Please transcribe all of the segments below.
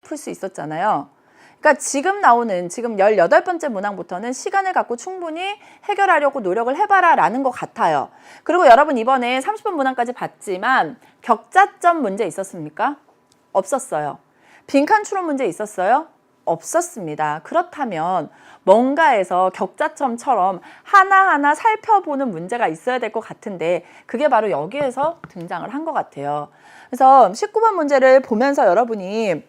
풀 수 있었잖아요. 그러니까 지금 나오는 지금 18번째 문항부터는 시간을 갖고 충분히 해결하려고 노력을 해봐라 라는 것 같아요. 그리고 여러분 이번에 30번 문항까지 봤지만 격자점 문제 있었습니까? 없었어요. 빈칸 추론 문제 있었어요? 없었습니다. 그렇다면 뭔가에서 격자점처럼 하나하나 살펴보는 문제가 있어야 될 것 같은데 그게 바로 여기에서 등장을 한 것 같아요. 그래서 19번 문제를 보면서 여러분이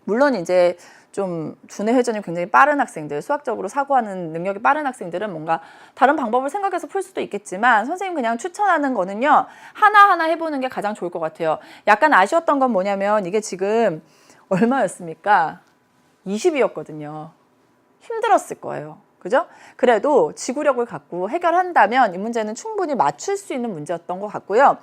물론 이제 좀 두뇌 회전이 굉장히 빠른 학생들, 수학적으로 사고하는 능력이 빠른 학생들은 뭔가 다른 방법을 생각해서 풀 수도 있겠지만 선생님 그냥 추천하는 거는요. 하나하나 해보는 게 가장 좋을 것 같아요. 약간 아쉬웠던 건 뭐냐면 이게 지금 얼마였습니까? 20이었거든요. 힘들었을 거예요. 그죠? 그래도 지구력을 갖고 해결한다면 이 문제는 충분히 맞출 수 있는 문제였던 것 같고요.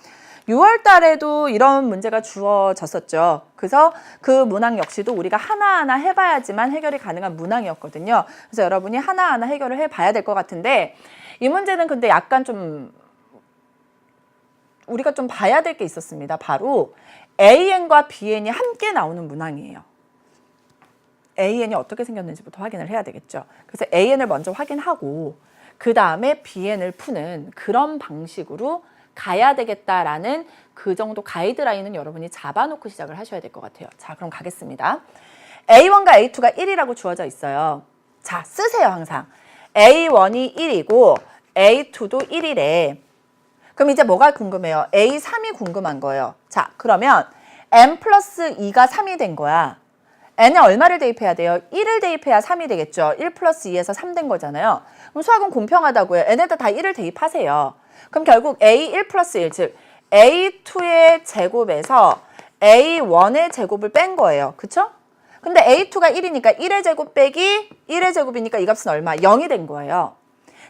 6월 달에도 이런 문제가 주어졌었죠. 그래서 그 문항 역시도 우리가 하나하나 해봐야지만 해결이 가능한 문항이었거든요. 그래서 여러분이 하나하나 해결을 해봐야 될 것 같은데 이 문제는 근데 약간 좀 우리가 좀 봐야 될 게 있었습니다. 바로 AN과 BN이 함께 나오는 문항이에요. AN이 어떻게 생겼는지부터 확인을 해야 되겠죠. 그래서 AN을 먼저 확인하고 그 다음에 BN을 푸는 그런 방식으로 가야 되겠다라는 그 정도 가이드라인은 여러분이 잡아놓고 시작을 하셔야 될 것 같아요. 자, 그럼 가겠습니다. A1과 A2가 1이라고 주어져 있어요. 자, 쓰세요, 항상. A1이 1이고 A2도 1이래. 그럼 이제 뭐가 궁금해요? A3이 궁금한 거예요. 자, 그러면 n 플러스 2가 3이 된 거야. n에 얼마를 대입해야 돼요? 1을 대입해야 3이 되겠죠. 1 플러스 2에서 3 된 거잖아요. 그럼 수학은 공평하다고요. n에다 다 1을 대입하세요. 그럼 결국 A1 플러스 1, 즉 A2의 제곱에서 A1의 제곱을 뺀 거예요. 그쵸? 근데 A2가 1이니까 1의 제곱 빼기 1의 제곱이니까 이 값은 얼마? 0이 된 거예요.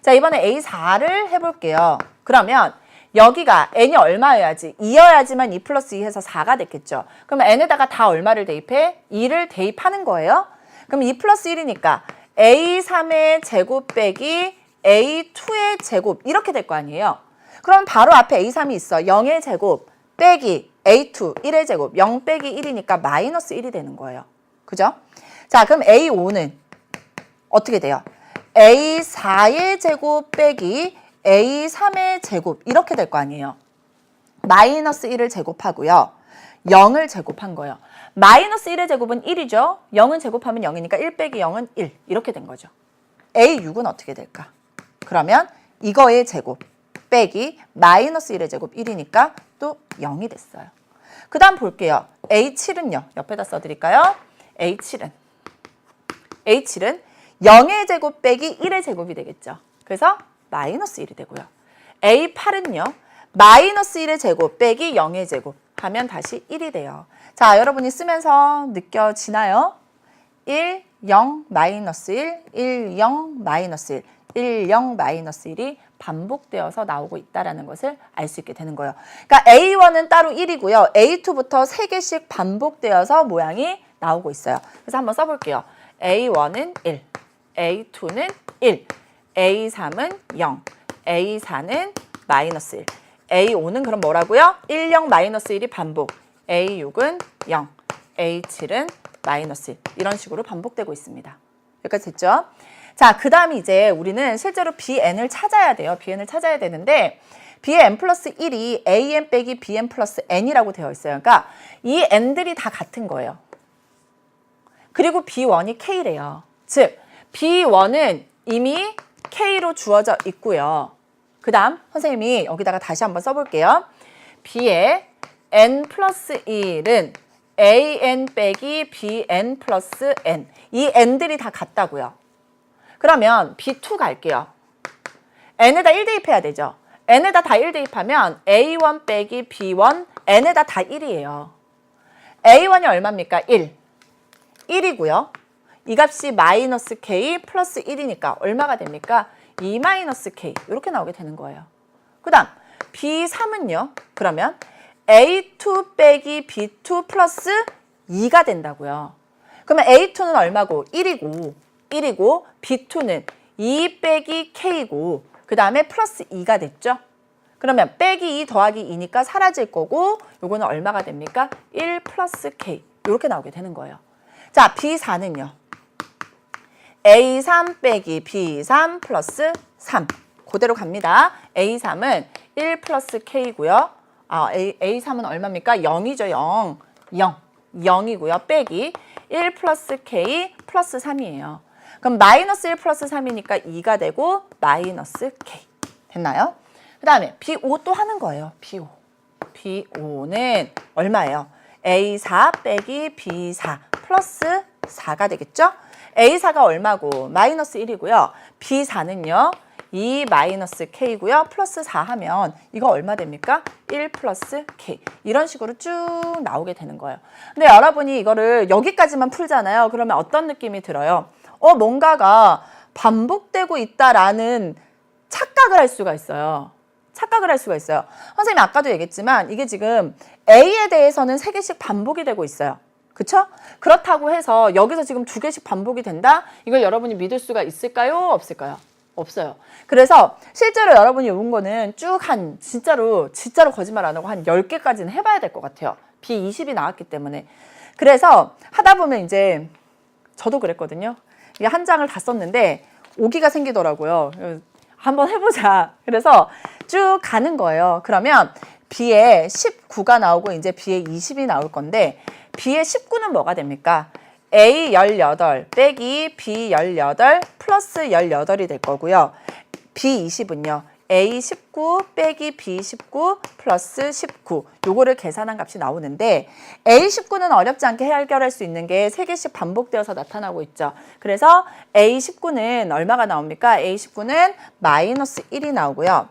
자, 이번에 A4를 해볼게요. 그러면 여기가 n이 얼마여야지? 2여야지만 2 플러스 2 해서 4가 됐겠죠. 그러면 n에다가 다 얼마를 대입해? 2를 대입하는 거예요. 그럼 2 플러스 1이니까 A3의 제곱 빼기 A2의 제곱 이렇게 될 거 아니에요. 그럼 바로 앞에 A3이 있어. 0의 제곱 빼기 A2 1의 제곱 0 빼기 1이니까 마이너스 1이 되는 거예요. 그죠? 자, 그럼 A5는 어떻게 돼요? A4의 제곱 빼기 A3의 제곱 이렇게 될 거 아니에요. 마이너스 1을 제곱하고요. 0을 제곱한 거예요. 마이너스 1의 제곱은 1이죠. 0은 제곱하면 0이니까 1 빼기 0은 1 이렇게 된 거죠. A6은 어떻게 될까? 그러면 이거의 제곱 빼기 마이너스 1의 제곱 1이니까 또 0이 됐어요. 그 다음 볼게요. A7은요. 옆에다 써드릴까요? A7은 0의 제곱 빼기 1의 제곱이 되겠죠. 그래서 마이너스 1이 되고요. A8은요. 마이너스 1의 제곱 빼기 0의 제곱 하면 다시 1이 돼요. 자, 여러분이 쓰면서 느껴지나요? 1, 0, 마이너스 1, 1, 0, 마이너스 1, 1, 0, 마이너스 1이 반복되어서 나오고 있다는 것을 알 수 있게 되는 거예요. 그러니까 A1은 따로 1이고요. A2부터 3개씩 반복되어서 모양이 나오고 있어요. 그래서 한번 써볼게요. A1은 1, A2는 1, A3은 0, A4는 마이너스 1, A5는 그럼 뭐라고요? 1, 0, 마이너스 1이 반복, A6은 0, A7은 마이너스 1 이런 식으로 반복되고 있습니다. 여기까지 됐죠? 자, 그 다음에 이제 우리는 실제로 BN을 찾아야 돼요. BN을 찾아야 되는데 B의 n 플러스 1이 AN 빼기 BN 플러스 N이라고 되어 있어요. 그러니까 이 N들이 다 같은 거예요. 그리고 B1이 K래요. 즉 B1은 이미 K로 주어져 있고요. 그 다음 선생님이 여기다가 다시 한번 써볼게요. B의 N 플러스 1은 AN 빼기 BN 플러스 N. 이 N들이 다 같다고요. 그러면 B2 갈게요. N에다 1 대입해야 되죠. N에다 다 1 대입하면 A1 빼기 B1, N에다 다 1이에요. A1이 얼마입니까? 1. 1이고요. 이 값이 마이너스 K 플러스 1이니까 얼마가 됩니까? 2 마이너스 K 이렇게 나오게 되는 거예요. 그 다음 B3은요. 그러면 A2 빼기 B2 플러스 2가 된다고요. 그러면 A2는 얼마고? 1이고 B2는 2 빼기 K고 그 다음에 플러스 2가 됐죠. 그러면 빼기 2 더하기 2니까 사라질 거고 요거는 얼마가 됩니까? 1 플러스 K 이렇게 나오게 되는 거예요. 자, B4는요. A3 빼기 B3 플러스 3. 그대로 갑니다. A3은 1 플러스 K고요. A3은 얼마입니까? 0이죠. 0. 0이고요. 빼기 1 플러스 K 플러스 3이에요. 그럼 마이너스 1 플러스 3이니까 2가 되고 마이너스 K. 됐나요? 그 다음에 B5 또 하는 거예요. B5. B5는 얼마예요? A4 빼기 B4 플러스 4가 되겠죠? A4가 얼마고? 마이너스 1이고요. B4는요. 2 마이너스 K고요. 플러스 4 하면 이거 얼마 됩니까? 1 플러스 K. 이런 식으로 쭉 나오게 되는 거예요. 근데 여러분이 이거를 여기까지만 풀잖아요. 그러면 어떤 느낌이 들어요? 뭔가가 반복되고 있다라는 착각을 할 수가 있어요. 착각을 할 수가 있어요. 선생님이 아까도 얘기했지만 이게 지금 A에 대해서는 3개씩 반복이 되고 있어요. 그쵸? 그렇다고 해서 여기서 지금 2개씩 반복이 된다? 이걸 여러분이 믿을 수가 있을까요? 없을까요? 없어요. 그래서 실제로 여러분이 온 거는 쭉 한 진짜로 거짓말 안 하고 한 10개까지는 해봐야 될 것 같아요. B20이 나왔기 때문에. 그래서 하다 보면 이제 저도 그랬거든요. 이게 한 장을 다 썼는데 오기가 생기더라고요. 한번 해보자. 그래서 쭉 가는 거예요. 그러면 B에 19가 나오고 이제 B에 20이 나올 건데 B에 19는 뭐가 됩니까? A 18 빼기 B 18 플러스 18이 될 거고요. B 20은요. A 19 빼기 B 19 플러스 19 요거를 계산한 값이 나오는데 A 19는 어렵지 않게 해결할 수 있는 게 3개씩 반복되어서 나타나고 있죠. 그래서 A 19는 얼마가 나옵니까? A 19는 마이너스 1이 나오고요.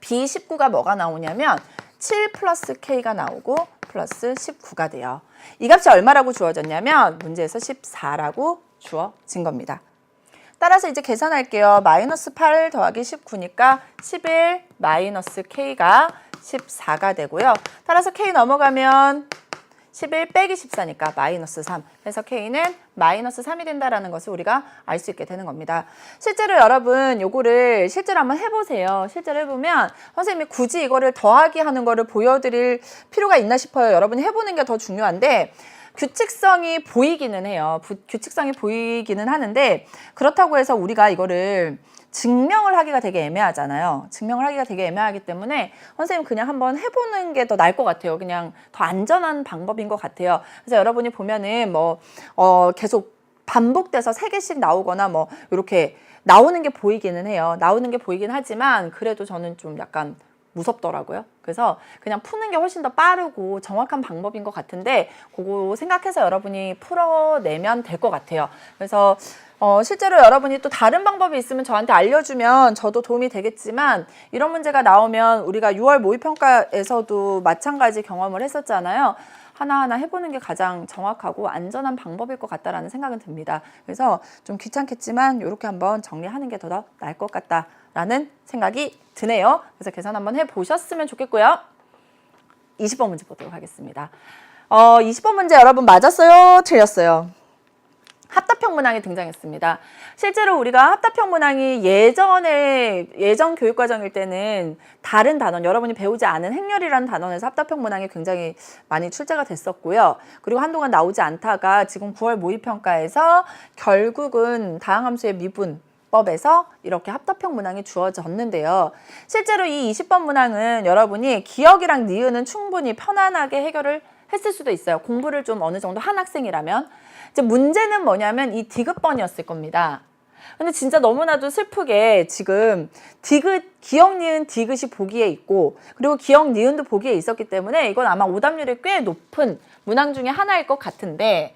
B 19가 뭐가 나오냐면 7 플러스 K가 나오고 플러스 19가 돼요. 이 값이 얼마라고 주어졌냐면 문제에서 14라고 주어진 겁니다. 따라서 이제 계산할게요. 마이너스 8 더하기 19니까 11 마이너스 K가 14가 되고요. 따라서 K 넘어가면 11 빼기 14니까 마이너스 3. 그래서 K는 마이너스 3이 된다라는 것을 우리가 알 수 있게 되는 겁니다. 실제로 여러분 요거를 실제로 한번 해보세요. 실제로 해보면 선생님이 굳이 이거를 더하기 하는 거를 보여드릴 필요가 있나 싶어요. 여러분이 해보는 게 더 중요한데 규칙성이 보이기는 해요. 규칙성이 보이기는 하는데 그렇다고 해서 우리가 이거를 증명을 하기가 되게 애매하잖아요. 증명을 하기가 되게 애매하기 때문에 선생님 그냥 한번 해보는 게 더 나을 것 같아요. 그냥 더 안전한 방법인 것 같아요. 그래서 여러분이 보면은 계속 반복돼서 3개씩 나오거나 이렇게 나오는 게 보이기는 해요. 나오는 게 보이긴 하지만 그래도 저는 좀 약간 무섭더라고요. 그래서 그냥 푸는 게 훨씬 더 빠르고 정확한 방법인 것 같은데 그거 생각해서 여러분이 풀어내면 될 것 같아요. 그래서 실제로 여러분이 또 다른 방법이 있으면 저한테 알려주면 저도 도움이 되겠지만 이런 문제가 나오면 우리가 6월 모의평가에서도 마찬가지 경험을 했었잖아요. 하나하나 해보는 게 가장 정확하고 안전한 방법일 것 같다라는 생각은 듭니다. 그래서 좀 귀찮겠지만 이렇게 한번 정리하는 게 더 나을 것 같다라는 생각이 드네요. 그래서 계산 한번 해보셨으면 좋겠고요. 20번 문제 보도록 하겠습니다. 20번 문제 여러분 맞았어요? 틀렸어요? 합답형 문항이 등장했습니다. 실제로 우리가 합답형 문항이 예전 교육과정일 때는 다른 단원, 여러분이 배우지 않은 행렬이라는 단원에서 합답형 문항이 굉장히 많이 출제가 됐었고요. 그리고 한동안 나오지 않다가 지금 9월 모의평가에서 결국은 다항함수의 미분법에서 이렇게 합답형 문항이 주어졌는데요. 실제로 이 20번 문항은 여러분이 기억이랑 니은은 충분히 편안하게 해결을 했을 수도 있어요. 공부를 좀 어느 정도 한 학생이라면. 이제 문제는 뭐냐면 이 디귿번이었을 겁니다. 근데 진짜 너무나도 슬프게 지금 기억, 니은, 디귿이 보기에 있고 그리고 기억, 니은도 보기에 있었기 때문에 이건 아마 오답률이 꽤 높은 문항 중에 하나일 것 같은데